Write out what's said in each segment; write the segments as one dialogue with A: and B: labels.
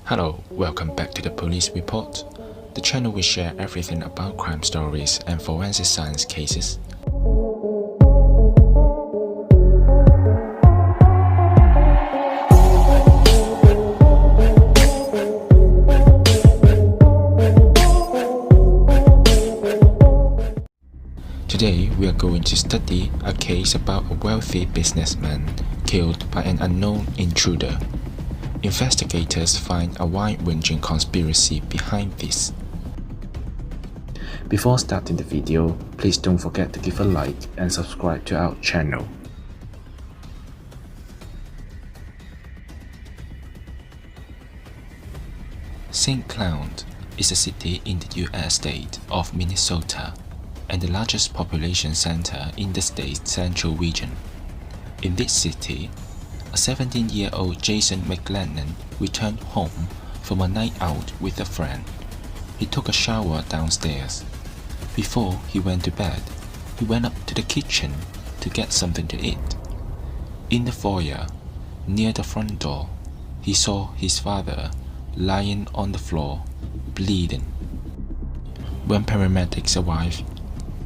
A: Hello, welcome back to the Police Report, the channel we share everything about crime stories and forensic science cases. Today, we are going to study a case about a wealthy businessman killed by an unknown intruder. Investigators find a wide-ranging conspiracy behind this. Before starting the video, please don't forget to give a like and subscribe to our channel. St. Cloud is a city in the U.S. state of Minnesota and the largest population center in the state's central region. In this city, a 17-year-old Jason McLennan returned home from a night out with a friend. He took a shower downstairs. Before he went to bed, he went up to the kitchen to get something to eat. In the foyer, near the front door, he saw his father lying on the floor, bleeding. When paramedics arrived,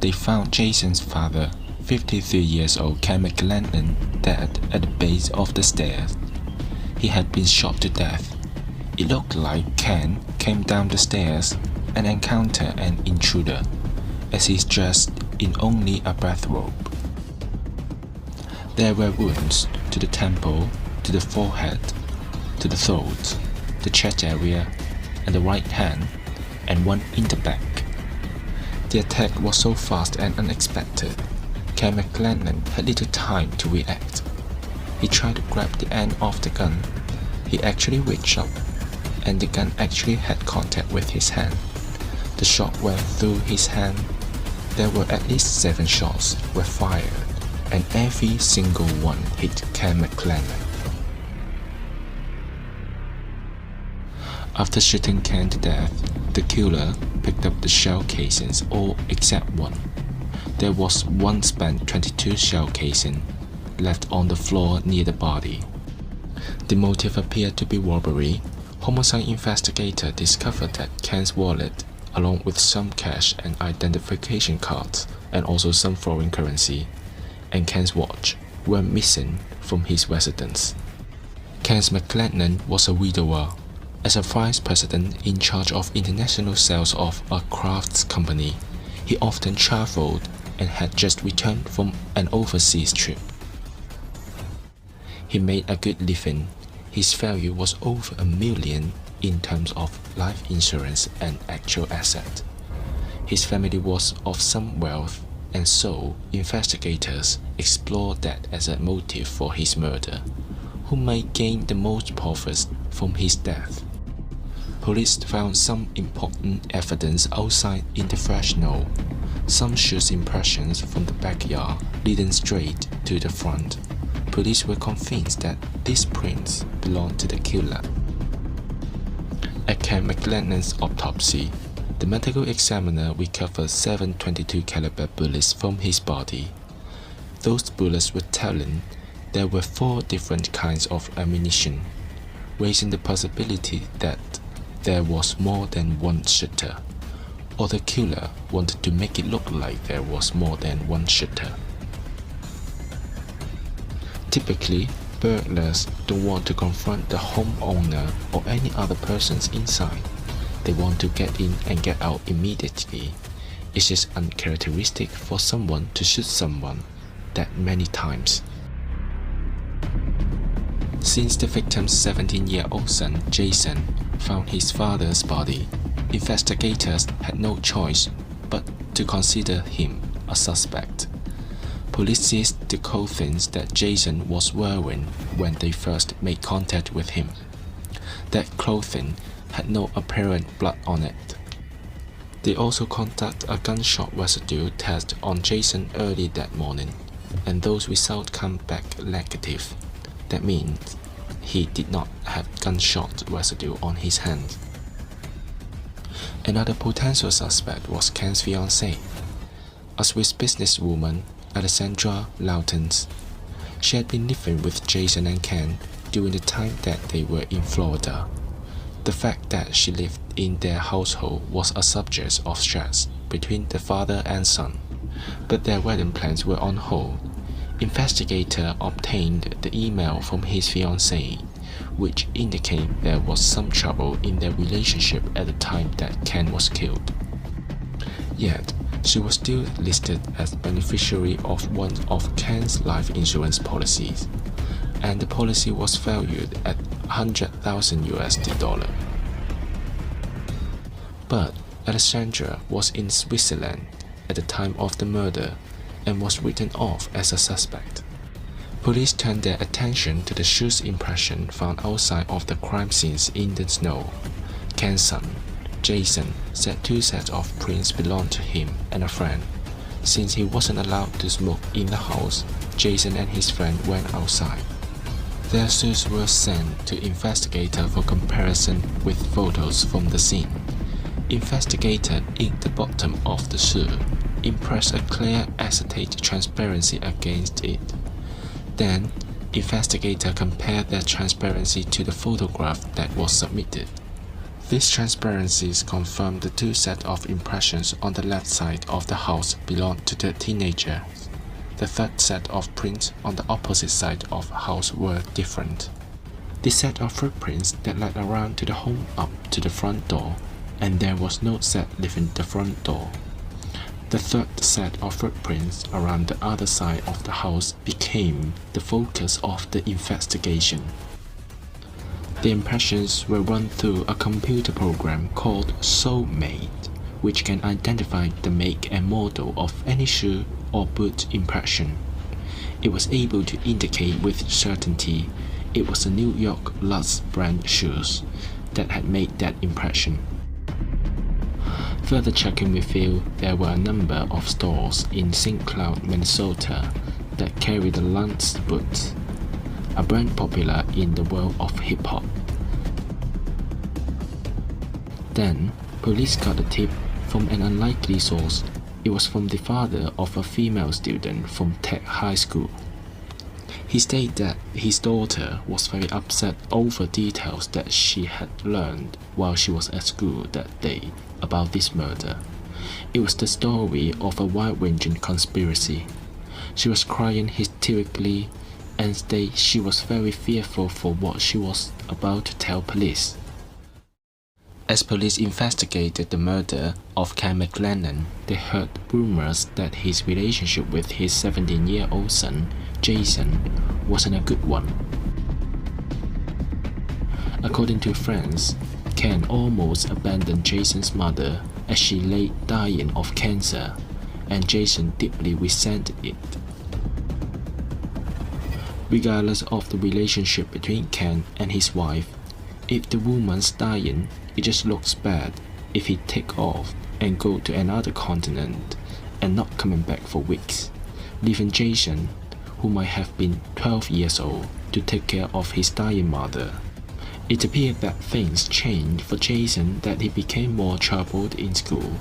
A: they found Jason's father, 53 years old Ken McLennan, dead at the base of the stairs. He had been shot to death. It looked like Ken came down the stairs and encountered an intruder, as he's dressed in only a bathrobe. There were wounds to the temple, to the forehead, to the throat, the chest area, and the right hand, and one in the back. The attack was so fast and unexpected, Ken McLennan had little time to react. He tried to grab the end of the gun. He actually reached up, and the gun actually had contact with his hand. The shot went through his hand. There were at least 7 shots were fired, and every single one hit Ken McLennan. After shooting Ken to death, the killer picked up the shell casings, all except one. There was one spent .22 shell casing left on the floor near the body. The motive appeared to be robbery. Homicide investigators discovered that Ken's wallet, along with some cash and identification cards, and also some foreign currency, and Ken's watch were missing from his residence. Ken McLennan was a widower. As a vice president in charge of international sales of a crafts company, he often traveled and had just returned from an overseas trip. He made a good living. His value was over $1 million in terms of life insurance and actual asset. His family was of some wealth, and so investigators explored that as a motive for his murder. Who might gain the most profits from his death? Police found some important evidence outside in the threshold. Some shoes impressions from the backyard leading straight to the front. Police were convinced that these prints belonged to the killer. At Ken McLennan's autopsy, the medical examiner recovered 7 .22 caliber bullets from his body. Those bullets were telling there were 4 different kinds of ammunition, raising the possibility that there was more than one shooter, or the killer wanted to make it look like there was more than one shooter. Typically, burglars don't want to confront the homeowner or any other persons inside. They want to get in and get out immediately. It is uncharacteristic for someone to shoot someone that many times. Since the victim's 17-year-old son, Jason, found his father's body, investigators had no choice but to consider him a suspect. Police seized the clothing that Jason was wearing when they first made contact with him. That clothing had no apparent blood on it. They also conducted a gunshot residue test on Jason early that morning, and those results come back negative. That means he did not have gunshot residue on his hand. Another potential suspect was Ken's fiancée, a Swiss businesswoman, Alexandra Lautens. She had been living with Jason and Ken during the time that they were in Florida. The fact that she lived in their household was a subject of stress between the father and son, but their wedding plans were on hold. Investigator obtained the email from his fiancée, which indicated there was some trouble in their relationship at the time that Ken was killed. Yet, she was still listed as beneficiary of one of Ken's life insurance policies, and the policy was valued at $100,000. But Alexandra was in Switzerland at the time of the murder and was written off as a suspect. Police turned their attention to the shoes impression found outside of the crime scenes in the snow. Ken's son, Jason, said 2 sets of prints belonged to him and a friend. Since he wasn't allowed to smoke in the house, Jason and his friend went outside. Their shoes were sent to investigator for comparison with photos from the scene. Investigator inked the bottom of the shoe, impressed a clear acetate transparency against it. Then, investigator compared their transparency to the photograph that was submitted. These transparencies confirmed the 2 sets of impressions on the left side of the house belonged to the teenager. The 3rd set of prints on the opposite side of the house were different. The set of footprints that led around to the home up to the front door, and there was no set leaving the front door. The 3rd set of footprints around the other side of the house became the focus of the investigation. The impressions were run through a computer program called Soulmate, which can identify the make and model of any shoe or boot impression. It was able to indicate with certainty it was the New York Lutz brand shoes that had made that impression. Further checking revealed there were a number of stores in St. Cloud, Minnesota that carried the Lutz boots, a brand popular in the world of hip-hop. Then, police got a tip from an unlikely source. It was from the father of a female student from Tech High School. He stated that his daughter was very upset over details that she had learned while she was at school that day about this murder. It was the story of a wide-ranging conspiracy. She was crying hysterically and stated she was very fearful for what she was about to tell police. As police investigated the murder of Ken McLennan, they heard rumors that his relationship with his 17-year-old son, Jason, wasn't a good one. According to friends, Ken almost abandoned Jason's mother as she lay dying of cancer, and Jason deeply resented it. Regardless of the relationship between Ken and his wife, if the woman's dying, it just looks bad if he take off and go to another continent and not coming back for weeks, leaving Jason, who might have been 12 years old, to take care of his dying mother. It appeared that things changed for Jason, that he became more troubled in school.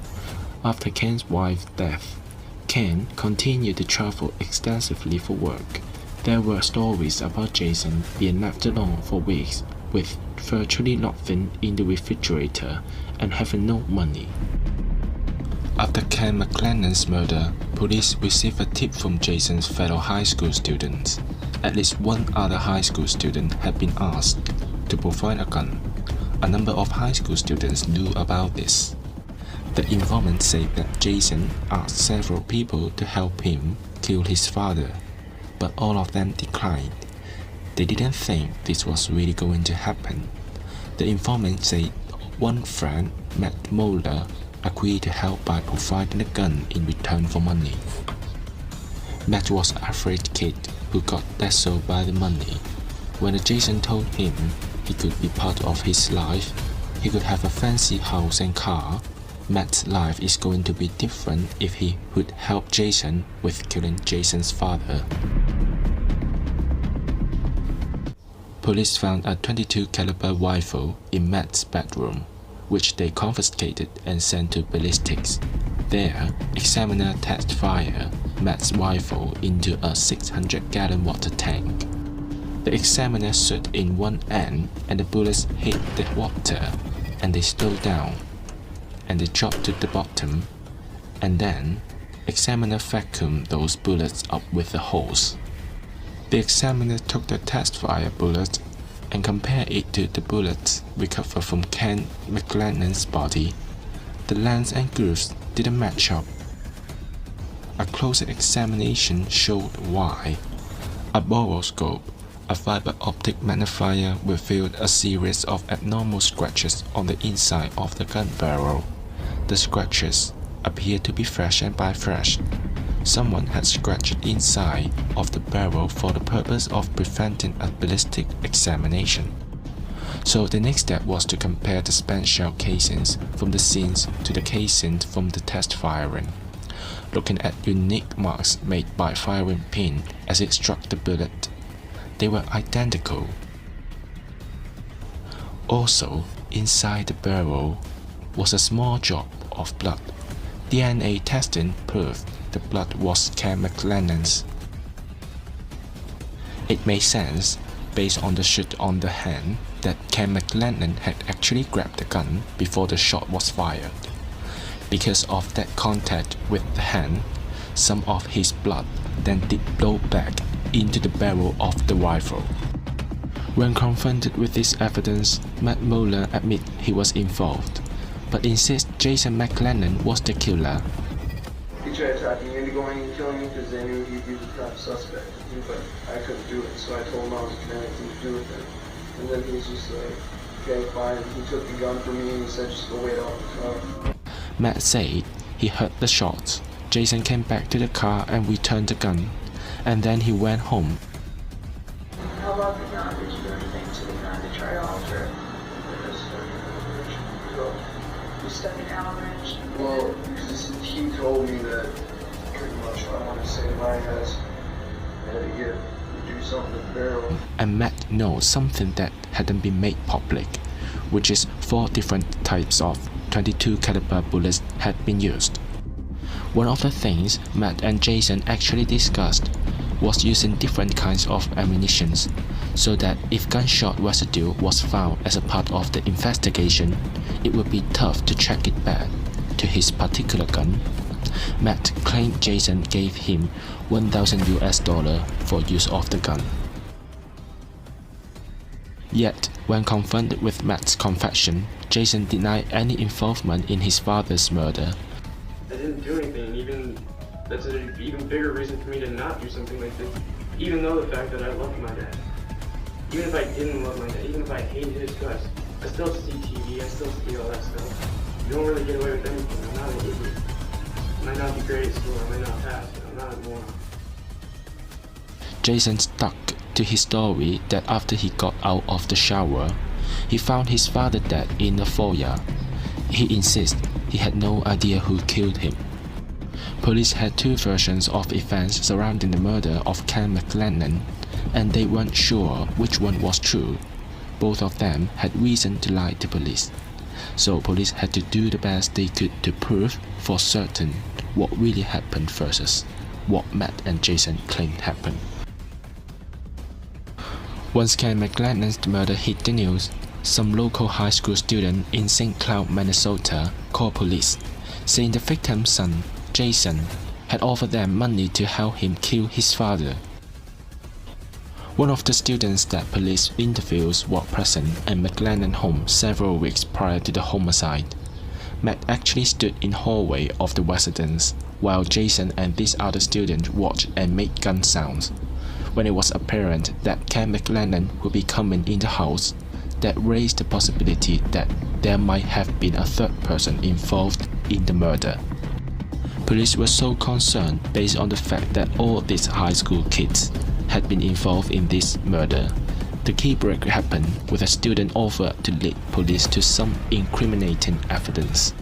A: After Ken's wife's death, Ken continued to travel extensively for work. There were stories about Jason being left alone for weeks with virtually nothing in the refrigerator and having no money. After Ken McLennan's murder, police received a tip from Jason's fellow high school students. At least one other high school student had been asked to provide a gun. A number of high school students knew about this. The informant said that Jason asked several people to help him kill his father, but all of them declined. They didn't think this was really going to happen. The informant said one friend, Matt Moeller, agreed to help by providing a gun in return for money. Matt was an afraid kid who got dazzled by the money. When Jason told him he could be part of his life, he could have a fancy house and car, Matt's life is going to be different if he would help Jason with killing Jason's father. Police found a .22 caliber rifle in Matt's bedroom, which they confiscated and sent to ballistics. There, examiner test fired Matt's rifle into a 600-gallon water tank. The The examiner stood in one end and the bullets hit the water and they slowed down and they dropped to the bottom, and then examiner vacuumed those bullets up with the hose. The examiner took the test fire bullet and compared it to the bullets recovered from Ken McLennan's body. The length and grooves didn't match up. A closer examination showed why. A boroscope, a fiber optic magnifier, revealed a series of abnormal scratches on the inside of the gun barrel. The scratches appeared to be fresh, and by fresh, someone had scratched inside of the barrel for the purpose of preventing a ballistic examination. So the next step was to compare the spent shell casings from the scenes to the casings from the test firing, looking at unique marks made by firing pin as it struck the bullet. They were identical. Also, inside the barrel was a small drop of blood. DNA testing proved the blood was Ken McLennan's. It made sense, based on the shoot on the hand, that Ken McLennan had actually grabbed the gun before the shot was fired. Because of that contact with the hand, some of his blood then did blow back into the barrel of the rifle. When confronted with this evidence, Matt Moeller admits he was involved, but insists Jason McLennan was the killer.
B: He tried talking me into going and killing me because they knew he'd be the top suspect, but I couldn't do it, so I told him I was going to have nothing to do with it. And then he's just like, okay, fine. He took the gun from me and he said, just go wait out the car.
A: Matt said he heard the shots. Jason came back to the car and returned the gun, and then he went home.
C: How about the gun? Did you do anything to the gun to try to alter it? You stuck an Allen wrench?
B: Well, because he told me that pretty much what I wanted to say to my guys. I had to do something to the barrel.
A: And Matt knows something that hadn't been made public, which is 4 different types of .22 caliber bullets had been used. One of the things Matt and Jason actually discussed was using different kinds of ammunition, so that if gunshot residue was found as a part of the investigation, it would be tough to track it back to his particular gun. Matt claimed Jason gave him $1,000 for use of the gun. Yet, when confronted with Matt's confession, Jason denied any involvement in his father's murder.
D: I didn't do anything. That's an even bigger reason for me to not do something like this. Even though the fact that I loved my dad. Even if I didn't love my dad, even if I hated his guts, I still see TV, I still see all that stuff. You don't really get away with anything. I'm not an idiot. I might not be great at school, I might not pass, but I'm not a moron.
A: Jason stuck to his story that after he got out of the shower, he found his father dead in the foyer. He insists he had no idea who killed him. Police had 2 versions of events surrounding the murder of Ken McLennan, and they weren't sure which one was true. Both of them had reason to lie to police, so police had to do the best they could to prove for certain what really happened versus what Matt and Jason claimed happened. Once Ken McLennan's murder hit the news, some local high school student in St. Cloud, Minnesota called police, saying the victim's son, Jason, had offered them money to help him kill his father. One of the students that police interviews was present at McLennan home several weeks prior to the homicide. Matt actually stood in the hallway of the residence while Jason and this other student watched and made gun sounds. When it was apparent that Ken McLennan would be coming in the house, that raised the possibility that there might have been a 3rd person involved in the murder. Police were so concerned based on the fact that all these high school kids had been involved in this murder. The key break happened with a student offered to lead police to some incriminating evidence.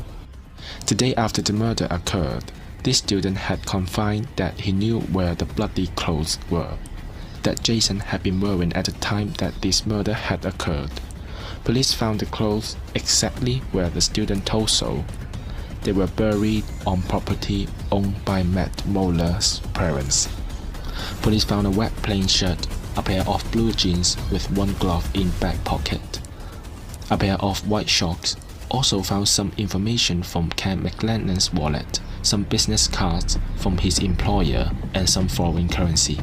A: The day after the murder occurred, this student had confided that he knew where the bloody clothes were, that Jason had been wearing at the time that this murder had occurred. Police found the clothes exactly where the student told so. They were buried on property owned by Matt Moeller's parents. Police found a wet plain shirt, a pair of blue jeans with one glove in back pocket. A pair of white shorts also found some information from Ken McLennan's wallet, some business cards from his employer, and some foreign currency.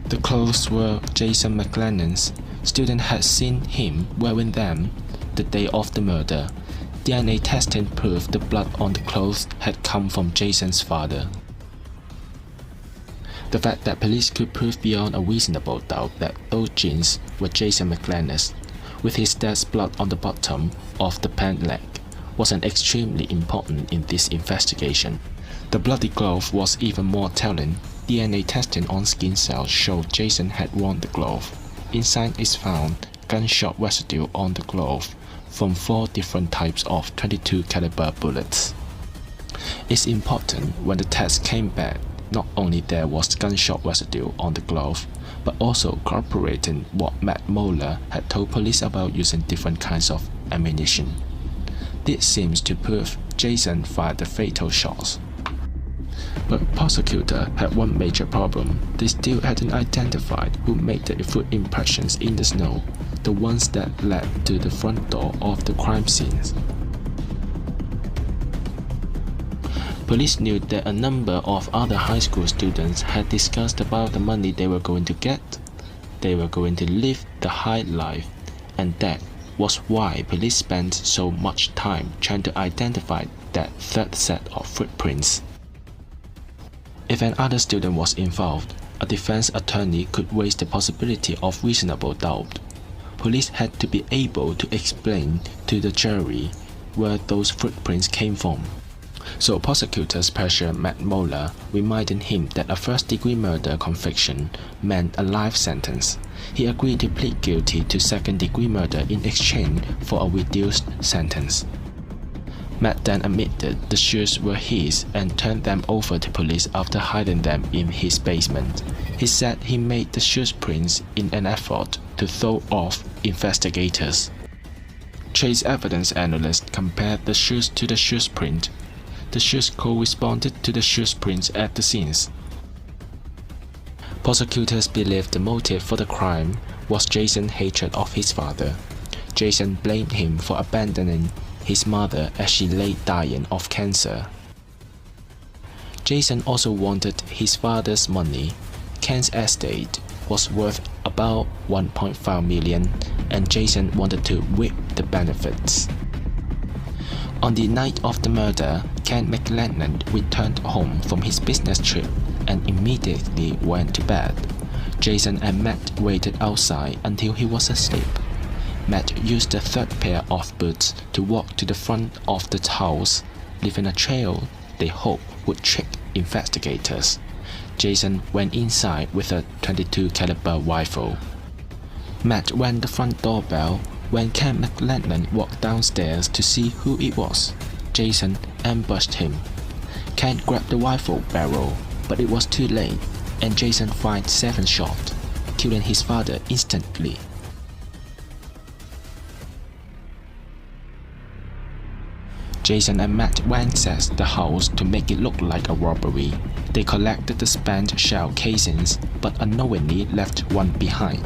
A: The clothes were Jason McLennan's. Students had seen him wearing them the day of the murder. DNA testing proved the blood on the clothes had come from Jason's father. The fact that police could prove beyond a reasonable doubt that those jeans were Jason McLennan's, with his dad's blood on the bottom of the pant leg, was an extremely important in this investigation. The bloody glove was even more telling. DNA testing on skin cells showed Jason had worn the glove. Inside is found gunshot residue on the glove from 4 different types of .22 caliber bullets. It's important when the test came back, not only there was gunshot residue on the glove, but also corroborating what Matt Moeller had told police about using different kinds of ammunition. This seems to prove Jason fired the fatal shots. But prosecutor had one major problem. They still hadn't identified who made the foot impressions in the snow, the ones that led to the front door of the crime scenes. Police knew that a number of other high school students had discussed about the money they were going to get. They were going to live the high life, and that was why police spent so much time trying to identify that third set of footprints. If another student was involved, a defense attorney could raise the possibility of reasonable doubt. Police had to be able to explain to the jury where those footprints came from. So prosecutors pressured Matt Moeller, reminding him that a first-degree murder conviction meant a life sentence. He agreed to plead guilty to second-degree murder in exchange for a reduced sentence. Matt then admitted the shoes were his and turned them over to police after hiding them in his basement. He said he made the shoes prints in an effort to throw off investigators. Trace evidence analysts compared the shoes to the shoes print. The shoes corresponded to the shoes prints at the scenes. Prosecutors believed the motive for the crime was Jason's hatred of his father. Jason blamed him for abandoning his mother as she lay dying of cancer. Jason also wanted his father's money. Ken's estate was worth about $1.5 million, and Jason wanted to reap the benefits. On the night of the murder, Ken McLennan returned home from his business trip and immediately went to bed. Jason and Matt waited outside until he was asleep. Matt used the third pair of boots to walk to the front of the house, leaving a trail they hoped would trick investigators. Jason went inside with a .22 caliber rifle. Matt rang the front doorbell. When Ken McLennan walked downstairs to see who it was, Jason ambushed him. Ken grabbed the rifle barrel, but it was too late, and Jason fired 7 shots, killing his father instantly. Jason and Matt ransacked the house to make it look like a robbery. They collected the spent shell casings, but unknowingly left one behind.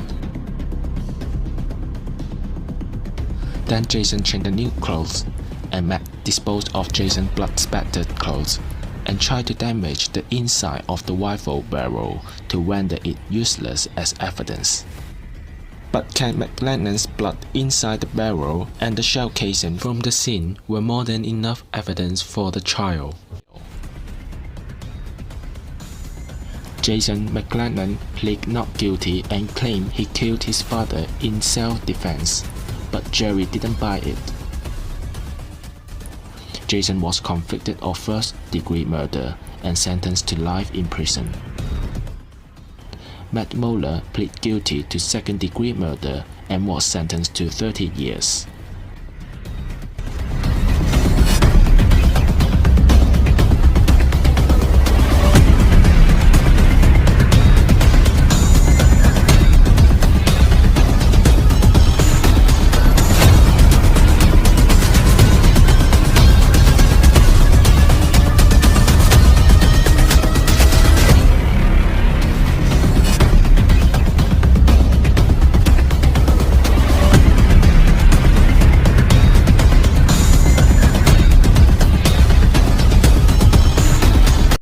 A: Then Jason changed the new clothes, and Matt disposed of Jason's blood-spattered clothes and tried to damage the inside of the rifle barrel to render it useless as evidence. But Ken McLennan's blood inside the barrel and the shell casing from the scene were more than enough evidence for the trial. Jason McLennan pleaded not guilty and claimed he killed his father in self-defense, but jury didn't buy it. Jason was convicted of first-degree murder and sentenced to life in prison. Matt Moeller pleaded guilty to second-degree murder and was sentenced to 30 years.